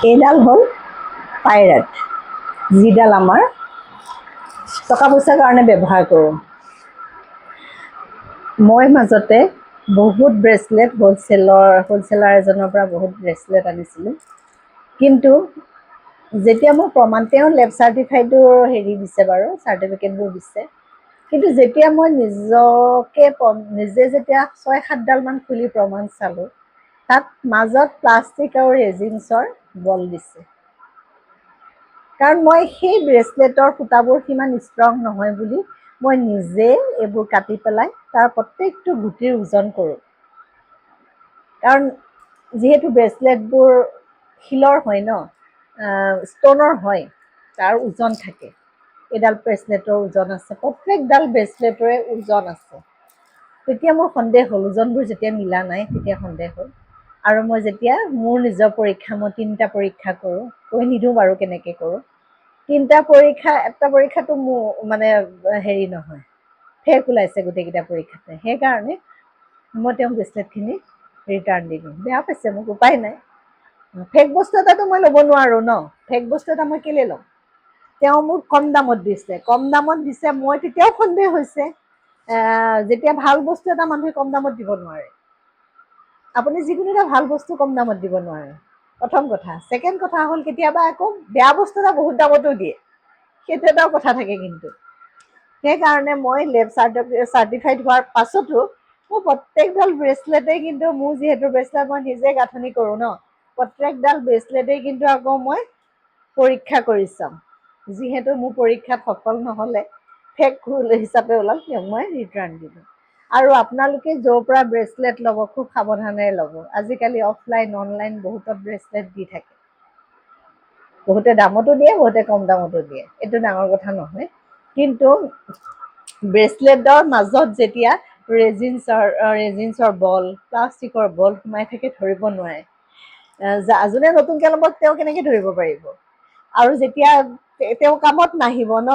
এইডাল হ'ল পাইৰেট, যিডাল আমাৰ টকা পইচাৰ কাৰণে ব্যৱহাৰ কৰোঁ। মই মাজতে বহুত ব্ৰেচলেট হ'লচেলাৰ এজনৰ পৰা বহুত ব্ৰেচলেট আনিছিলোঁ। কিন্তু যেতিয়া মই প্ৰমাণ, তেওঁ লেব চাৰ্টিফাইডো দিছে বাৰু, চাৰ্টিফিকেটবোৰ দিছে। কিন্তু যেতিয়া মই নিজে যেতিয়া 6-7ডালমান খুলি প্ৰমাণ চালোঁ, তাত মাজত প্লাষ্টিক আৰু ৰেজিনছৰ বল দিছে। কাৰণ মই সেই ব্ৰেচলেটৰ সূতাবোৰ সিমান ষ্ট্ৰং নহয় বুলি মই নিজে এইবোৰ কাটি পেলাই তাৰ প্ৰত্যেকটো গুটিৰ ওজন কৰোঁ। কাৰণ যিহেতু ব্ৰেচলেটবোৰ শিলৰ হয় ন, ষ্টনৰ হয়, তাৰ ওজন থাকে। এইডাল ব্ৰেচলেটৰ ওজন আছে, প্ৰত্যেকডাল ব্ৰেচলেটৰে ওজন আছে। তেতিয়া মোৰ সন্দেহ হ'ল, ওজনবোৰ যেতিয়া মিলা নাই তেতিয়া সন্দেহ হ'ল। আৰু মই যেতিয়া মোৰ নিজৰ পৰীক্ষা, মই 3টা পৰীক্ষা কৰোঁ, কৈ নিদিওঁ বাৰু কেনেকৈ কৰোঁ। 3টা পৰীক্ষা, এটা পৰীক্ষাটো মোৰ নহয়, ফেক ওলাইছে গোটেইকেইটা পৰীক্ষাতে। সেইকাৰণে মই তেওঁক ব্ৰেচলেটখিনি ৰিটাৰ্ণ দিলোঁ। বেয়া পাইছে মোক, উপায় নাই। ফেক বস্তু এটাতো মই ল'ব নোৱাৰোঁ ন, ফেক বস্তু এটা মই কেলৈ ল'ম। তেওঁ মোক কম দামত দিছে, মই তেতিয়াও সন্দেহ হৈছে। যেতিয়া ভাল বস্তু এটা মানুহে কম দামত দিব নোৱাৰে। আপুনি যিকোনো এটা ভাল বস্তু কম দামত দিব নোৱাৰে, প্ৰথম কথা। ছেকেণ্ড কথা হ'ল, কেতিয়াবা আকৌ বেয়া বস্তু এটা বহুত দামতো দিয়ে, সেইটো এটাও কথা থাকে। কিন্তু সেইকাৰণে মই লেব চাৰ্টিফাইড হোৱাৰ পাছতো মোৰ প্ৰত্যেকডাল ব্ৰেচলেটেই, কিন্তু মোৰ যিহেতু ব্ৰেচলেট মই নিজে গাঁথনি কৰোঁ ন, প্ৰত্যেকডাল ব্ৰেচলেটেই কিন্তু আকৌ মই পৰীক্ষা কৰি চাম। যিহেতু মোৰ পৰীক্ষাত সফল নহ'লে, ফেক হিচাপে ওলাল, তেওঁক মই ৰিটাৰ্ণ দিলোঁ। আৰু আপোনালোকে য'ৰ পৰা ব্ৰেচলেট ল'ব, খুব সাৱধানেৰে ল'ব। আজিকালি অফলাইন অনলাইন বহুতত ব্ৰেচলেট দি থাকে। বহুতে দামতো দিয়ে, বহুতে কম দামতো দিয়ে, এইটো ডাঙৰ কথা নহয়। কিন্তু ব্ৰেচলেটৰ মাজত যেতিয়া ৰেজিনছৰ বল, প্লাষ্টিকৰ বল সোমাই থাকে, ধৰিব নোৱাৰে। যোনে নতুনকৈ ল'ব তেওঁ কেনেকৈ ধৰিব পাৰিব। আৰু যেতিয়া তেওঁ কামত নাহিব ন,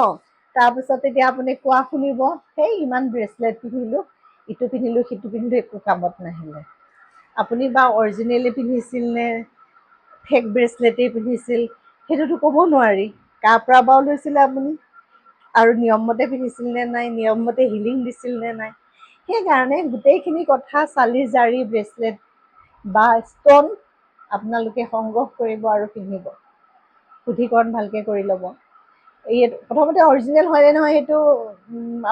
তাৰপিছত তেতিয়া আপুনি কোৱা শুনিব, সেই ইমান ব্ৰেচলেট পিন্ধিলোঁ, ইটো পিন্ধিলোঁ, সিটো পিন্ধিলোঁ, একো কামত নাহিলে। আপুনি বা অৰিজিনেলি পিন্ধিছিল নে ফেক ব্ৰেচলেটেই পিন্ধিছিল, সেইটোতো ক'ব নোৱাৰি। কাৰ পৰা বাৰু লৈছিলে আপুনি, আৰু নিয়মমতে পিন্ধিছিল নে নাই, নিয়মমতে হিলিং দিছিল নে নাই। সেইকাৰণে গোটেইখিনি কথা চালি জাৰি ব্ৰেচলেট বা ষ্টন আপোনালোকে সংগ্ৰহ কৰিব আৰু পিন্ধিব। শুদ্ধিকৰণ ভালকৈ কৰি ল'ব। প্ৰথমতে অৰিজিনেল হয় নে নহয় সেইটো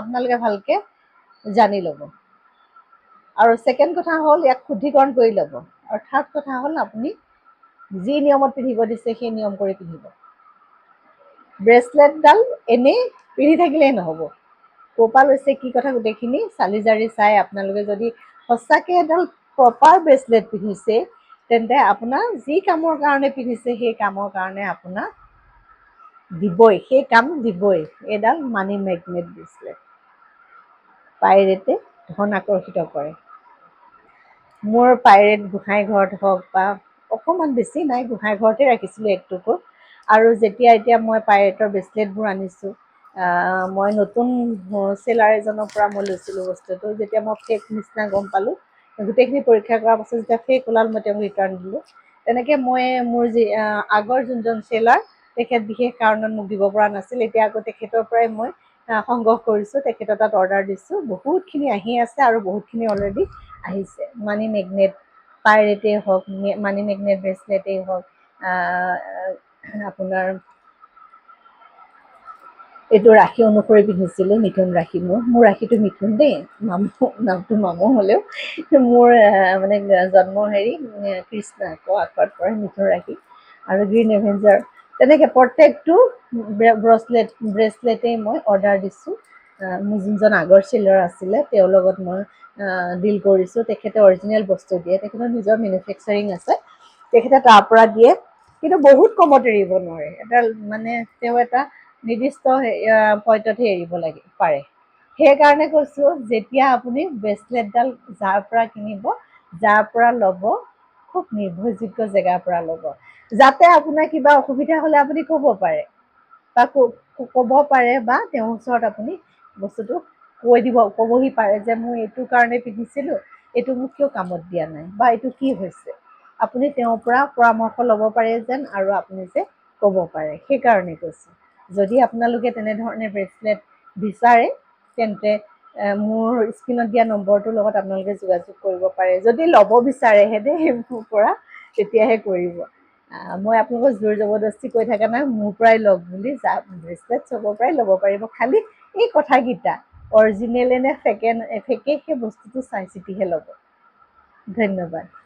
আপোনালোকে ভালকৈ জানি ল'ব। আৰু ছেকেণ্ড কথা হ'ল, ইয়াক শুদ্ধিকৰণ কৰি ল'ব। আৰু থাৰ্ড কথা হ'ল, আপুনি যি নিয়মত পিন্ধিব দিছে সেই নিয়ম কৰি পিন্ধিব। ব্ৰেচলেটডাল এনেই পিন্ধি থাকিলেই নহ'ব, ক'ৰ পৰা লৈছে, কি কথা, গোটেইখিনি চালি জাৰি চাই আপোনালোকে যদি সঁচাকৈ এডাল প্ৰপাৰ ব্ৰেচলেট পিন্ধিছে, তেন্তে আপোনাৰ যি কামৰ কাৰণে পিন্ধিছে সেই কামৰ কাৰণে আপোনাক দিবই, সেই কাম দিবই। এইডাল মানি মেগনেট ব্ৰেচলেট। পাইৰেটে ধন আকৰ্ষিত কৰে। মোৰ পাইৰেট গোঁসাই ঘৰত হওক, বা অকণমান বেছি নাই, গোঁসাই ঘৰতে ৰাখিছিলোঁ একটুকুৰ। আৰু এতিয়া মই পাইৰেটৰ ব্ৰেচলেটবোৰ আনিছোঁ, মই নতুন হ'লচেলাৰ এজনৰ পৰা মই লৈছিলোঁ বস্তুটো। যেতিয়া মই ফেক নিচিনা গম পালোঁ, গোটেইখিনি পৰীক্ষা কৰাৰ পাছত যেতিয়া ফেক ওলাল, মই তেওঁক ৰিটাৰ্ণ দিলোঁ। তেনেকৈ মই মোৰ আগৰ যোনজন চেলাৰ, তেখেত বিশেষ কাৰণত মোক দিব পৰা নাছিল। এতিয়া আকৌ তেখেতৰ পৰাই মই সংগ্ৰহ কৰিছোঁ, তেখেতৰ তাত অৰ্ডাৰ দিছোঁ। বহুতখিনি আহি আছে আৰু বহুতখিনি অলৰেডি আহিছে। মানি মেগনেট পাইৰেটেই হওক, মানি মেগনেট ব্ৰেচলেটেই হওক, আপোনাৰ এইটো ৰাশি অনুসৰি পিন্ধিছিলোঁ, মিথুন ৰাশি। মোৰ ৰাশিটো মিথুন দেই, নামটো মামু হ'লেও মোৰ মানে জন্ম কৃষ্ণ আখৰত পৰে, মিথুন ৰাশি। আৰু গ্ৰীণ এভেঞ্জাৰ, তেনেকৈ প্ৰত্যেকটো ব্ৰেচলেটেই মই অৰ্ডাৰ দিছোঁ। মোৰ যোনজন আগৰ চেলাৰ আছিলে, তেওঁৰ লগত মই ডিল কৰিছোঁ। তেখেতে অৰিজিনেল বস্তু দিয়ে, তেখেতৰ নিজৰ মেনুফেকচাৰিং আছে, তেখেতে তাৰ পৰা দিয়ে। কিন্তু বহুত কমত এৰিব নোৱাৰে। তেওঁ এটা নিৰ্দিষ্ট পইণ্টতহে এৰিব পাৰে। সেইকাৰণে কৈছোঁ, যেতিয়া আপুনি ব্ৰেচলেটডাল যাৰ পৰা কিনিব, যাৰ পৰা ল'ব, খুব নিৰ্ভৰযোগ্য জেগাৰ পৰা ল'ব, যাতে আপোনাৰ কিবা অসুবিধা হ'লে আপুনি ক'ব পাৰে, বা তেওঁৰ ওচৰত আপুনি বস্তুটো ক'বহি পাৰে যে মই এইটো কাৰণে পিন্ধিছিলোঁ, এইটো মোক কিয় কামত দিয়া নাই, বা এইটো কি হৈছে। আপুনি তেওঁৰ পৰা পৰামৰ্শ ল'ব পাৰে যেন আৰু আপুনি যে ক'ব পাৰে, সেইকাৰণে কৈছোঁ। যদি আপোনালোকে তেনেধৰণে ব্ৰেচলেট বিচাৰে তেন্তে মোৰ স্ক্ৰীণত দিয়া নম্বৰটোৰ লগত আপোনালোকে যোগাযোগ কৰিব পাৰে। যদি ল'ব বিচাৰেহে দেই মোৰ পৰা, তেতিয়াহে কৰিব। মই আপোনালোকক জোৰ জবৰদস্তি কৈ থকা নাই মোৰ পৰাই লওক বুলি। ব্ৰেচলেট চবৰ পৰাই ল'ব পাৰিব, খালি এই কথাকেইটা অৰিজিনেলে নে ফেকে সেই বস্তুটো চাই চিতিহে ল'ব। ধন্যবাদ।